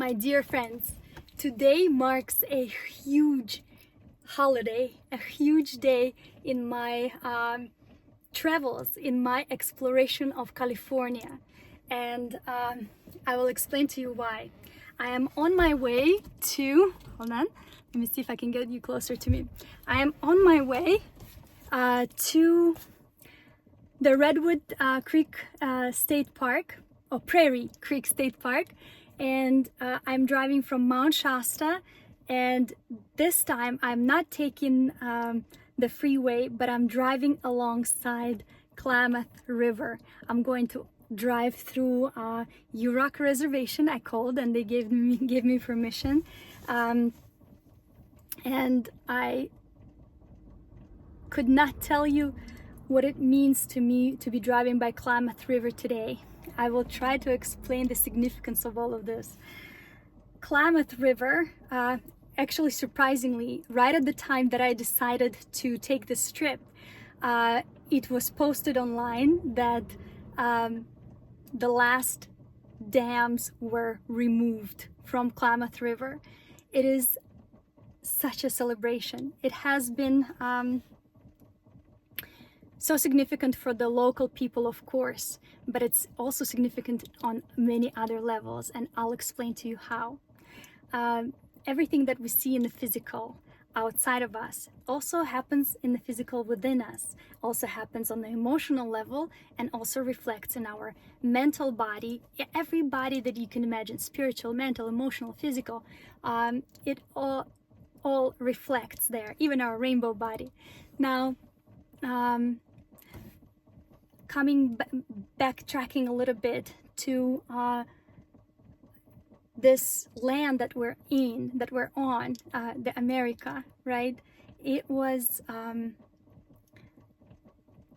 My dear friends, today marks a huge holiday, a huge day in my travels, in my exploration of California. And I will explain to you why. I am on my way to, hold on, let me see if I can get you closer to me. I am on my way to the Redwood Creek State Park, or Prairie Creek State Park, and I'm driving from Mount Shasta, and this time I'm not taking the freeway, but I'm driving alongside Klamath River. I'm going to drive through Yurok Reservation. I called and they gave me permission, and I could not tell you what it means to me to be driving by Klamath River today. I will try to explain the significance of all of this. Klamath River, actually surprisingly, right at the time that I decided to take this trip, it was posted online that the last dams were removed from Klamath River. It is such a celebration. It has been so significant for the local people, of course, but it's also significant on many other levels, and I'll explain to you how. Everything that we see in the physical outside of us also happens in the physical within us, also happens on the emotional level, and also reflects in our mental body. Every body that you can imagine, spiritual, mental, emotional, physical, it all reflects there, even our rainbow body. Now, backtracking a little bit to this land that we're on, the America, right? It was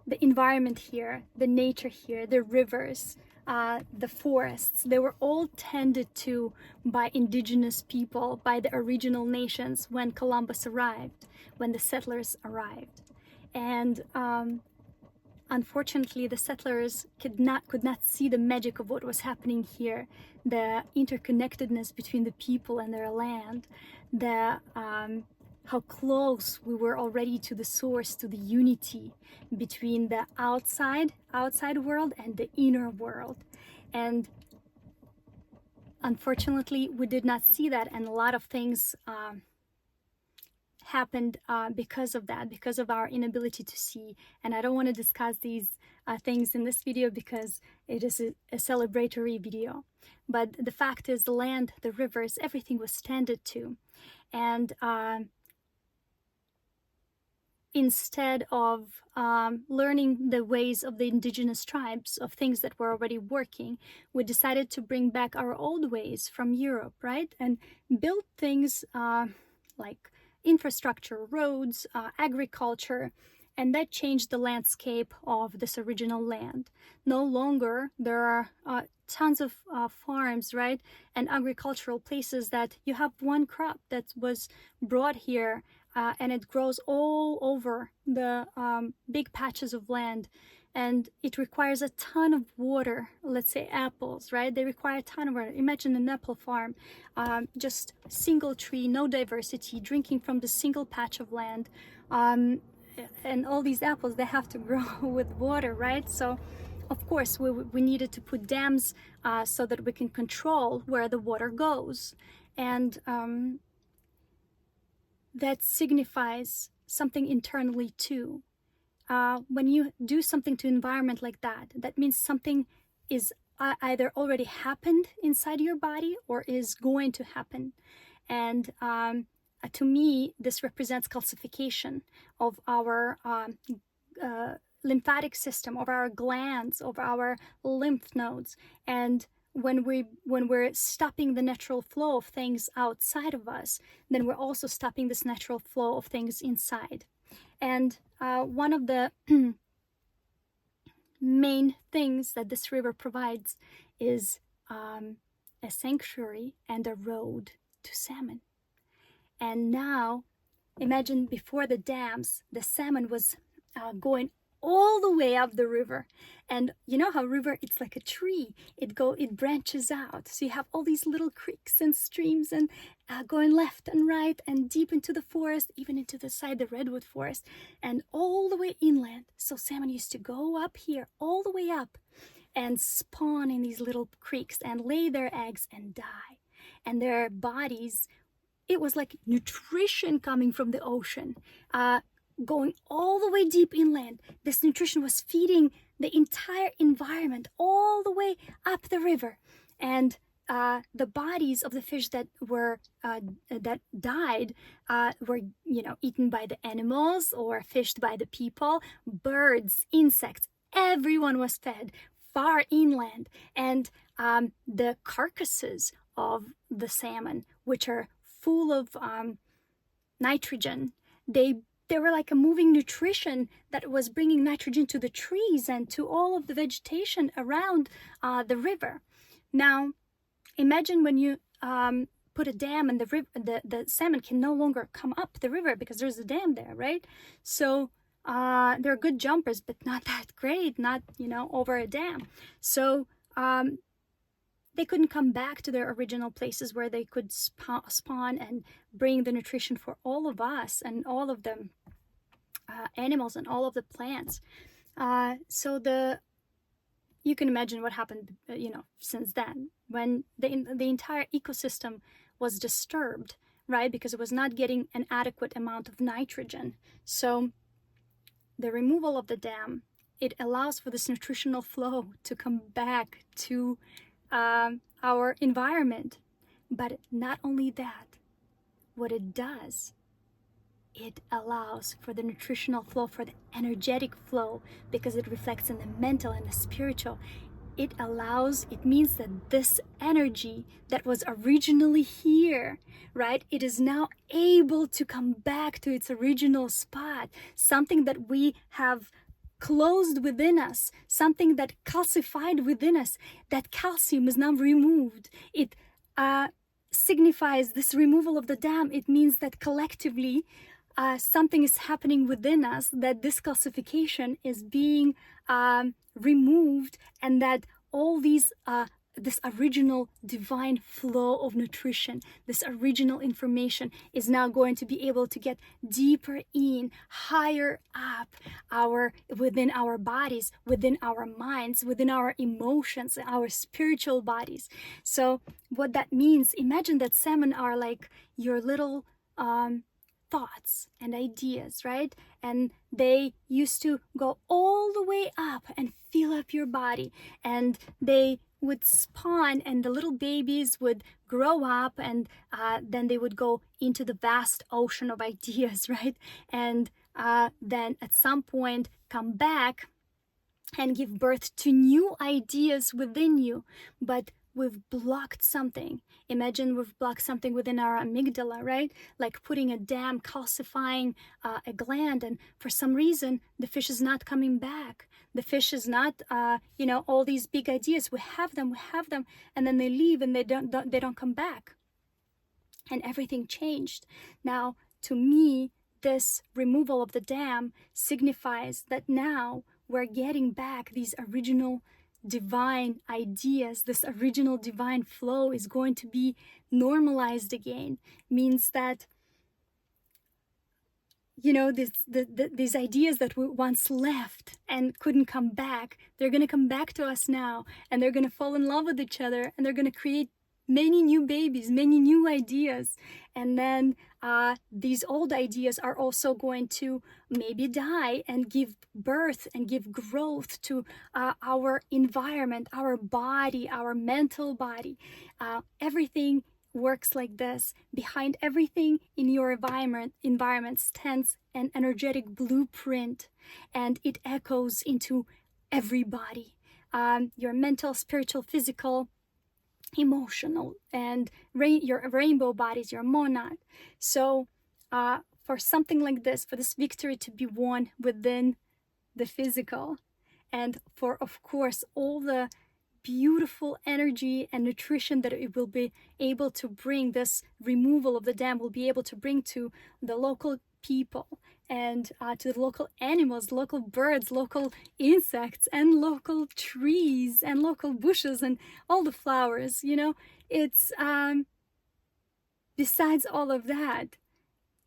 the environment here, the nature here, the rivers, the forests, they were all tended to by indigenous people, by the original nations when Columbus arrived, when the settlers arrived. And unfortunately, the settlers could not see the magic of what was happening here, the interconnectedness between the people and their land, the how close we were already to the source, to the unity between the outside world and the inner world. And unfortunately, we did not see that, and a lot of things happened because of that, because of our inability to see. And I don't want to discuss these things in this video because it is a celebratory video. But the fact is, the land, the rivers, everything was tended to. And instead of learning the ways of the indigenous tribes, of things that were already working, we decided to bring back our old ways from Europe, right? And build things like infrastructure, roads, agriculture, and that changed the landscape of this original land. No longer there are tons of farms, right, and agricultural places that you have one crop that was brought here and it grows all over the big patches of land. And it requires a ton of water. Let's say apples, right? They require a ton of water. Imagine an apple farm, just single tree, no diversity, drinking from the single patch of land. And all these apples, they have to grow with water, right? So, of course, we needed to put dams so that we can control where the water goes. And that signifies something internally too. When you do something to environment like that, that means something is either already happened inside your body or is going to happen. And to me, this represents calcification of our lymphatic system, of our glands, of our lymph nodes. And when we're stopping the natural flow of things outside of us, then we're also stopping this natural flow of things inside. And one of the main things that this river provides is a sanctuary and a road to salmon. And now, imagine before the dams, the salmon was going all the way up the river. And you know how river, it's like a tree. It branches out. So you have all these little creeks and streams and going left and right and deep into the forest, even into the redwood forest, and all the way inland. So salmon used to go up here, all the way up, and spawn in these little creeks and lay their eggs and die. And their bodies, it was like nutrition coming from the ocean, going all the way deep inland. This nutrition was feeding the entire environment all the way up the river. And the bodies of the fish that died were, eaten by the animals or fished by the people, birds, insects. Everyone was fed far inland. And the carcasses of the salmon, which are full of nitrogen, they were like a moving nutrition that was bringing nitrogen to the trees and to all of the vegetation around the river. Now, imagine when you put a dam and the salmon can no longer come up the river because there's a dam there, right? So they're good jumpers, but not that great, not, over a dam. So they couldn't come back to their original places where they could spawn and bring the nutrition for all of us and all of the animals and all of the plants. So you can imagine what happened, since then, when the entire ecosystem was disturbed, right? Because it was not getting an adequate amount of nitrogen. So the removal of the dam, it allows for this nutritional flow to come back to our environment. But not only that, what it does, it allows for the nutritional flow, for the energetic flow, because it reflects in the mental and the spiritual. It means that this energy that was originally here, right, it is now able to come back to its original spot, something that we have closed within us, something that calcified within us. That calcium is now removed. It signifies this removal of the dam. It means that collectively something is happening within us, that this calcification is being removed, and that all these this original divine flow of nutrition, this original information is now going to be able to get deeper in, higher up within our bodies, within our minds, within our emotions, our spiritual bodies. So what that means, imagine that salmon are like your little thoughts and ideas, right? And they used to go all the way up and fill up your body, and they would spawn, and the little babies would grow up, and then they would go into the vast ocean of ideas, right? And then at some point come back and give birth to new ideas within you. But we've blocked something. Imagine we've blocked something within our amygdala, right? Like putting a dam, calcifying a gland, and for some reason the fish is not coming back. The fish is not, all these big ideas. We have them, and then they leave and they don't come back. And everything changed. Now, to me, this removal of the dam signifies that now we're getting back these original divine ideas. This original divine flow is going to be normalized again. Means that these ideas that we once left and couldn't come back, they're going to come back to us now, and they're going to fall in love with each other, and they're going to create many new babies, many new ideas. And then these old ideas are also going to maybe die and give birth and give growth to our environment, our body, our mental body. Everything works like this. Behind everything in your environment stands an energetic blueprint, and it echoes into every body. Your mental, spiritual, physical, emotional, and your rainbow bodies, your monad. So for something like this, for this victory to be won within the physical, and for, of course, all the beautiful energy and nutrition that it will be able to bring, this removal of the dam will be able to bring to the local people and to the local animals, local birds, local insects, and local trees and local bushes and all the flowers. You know, it's besides all of that,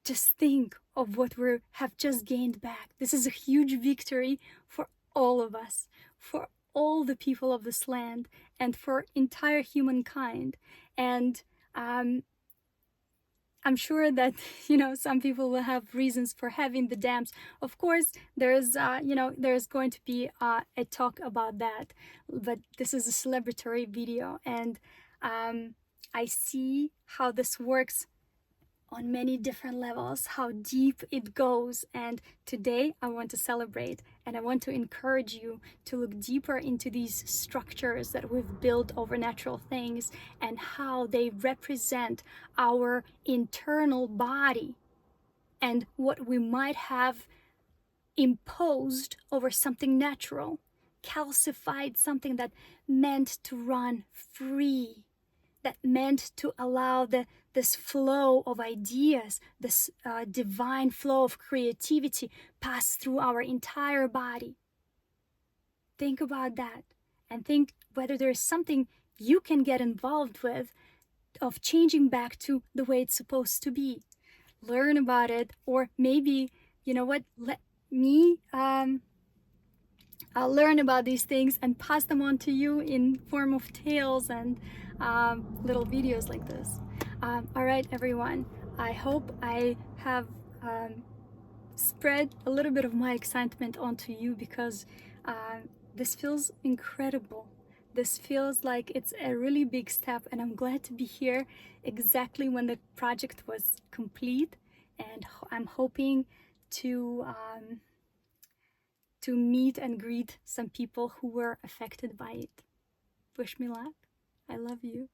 just think of what we have just gained back. This is a huge victory for all of us, for all the people of this land, and for entire humankind. And I'm sure that, you know, some people will have reasons for having the dams. Of course, there's, there's going to be a talk about that, but this is a celebratory video, and I see how this works on many different levels, how deep it goes. And today I want to celebrate, and I want to encourage you to look deeper into these structures that we've built over natural things and how they represent our internal body and what we might have imposed over something natural, calcified something that meant to run free, that meant to allow this flow of ideas, this divine flow of creativity pass through our entire body. Think about that, and think whether there is something you can get involved with of changing back to the way it's supposed to be. Learn about it, or maybe, you know what, let me I'll learn about these things and pass them on to you in form of tales and little videos like this. All right, everyone. I hope I have spread a little bit of my excitement onto you, because this feels incredible. This feels like it's a really big step, and I'm glad to be here exactly when the project was complete, and I'm hoping to meet and greet some people who were affected by it. Wish me luck. I love you.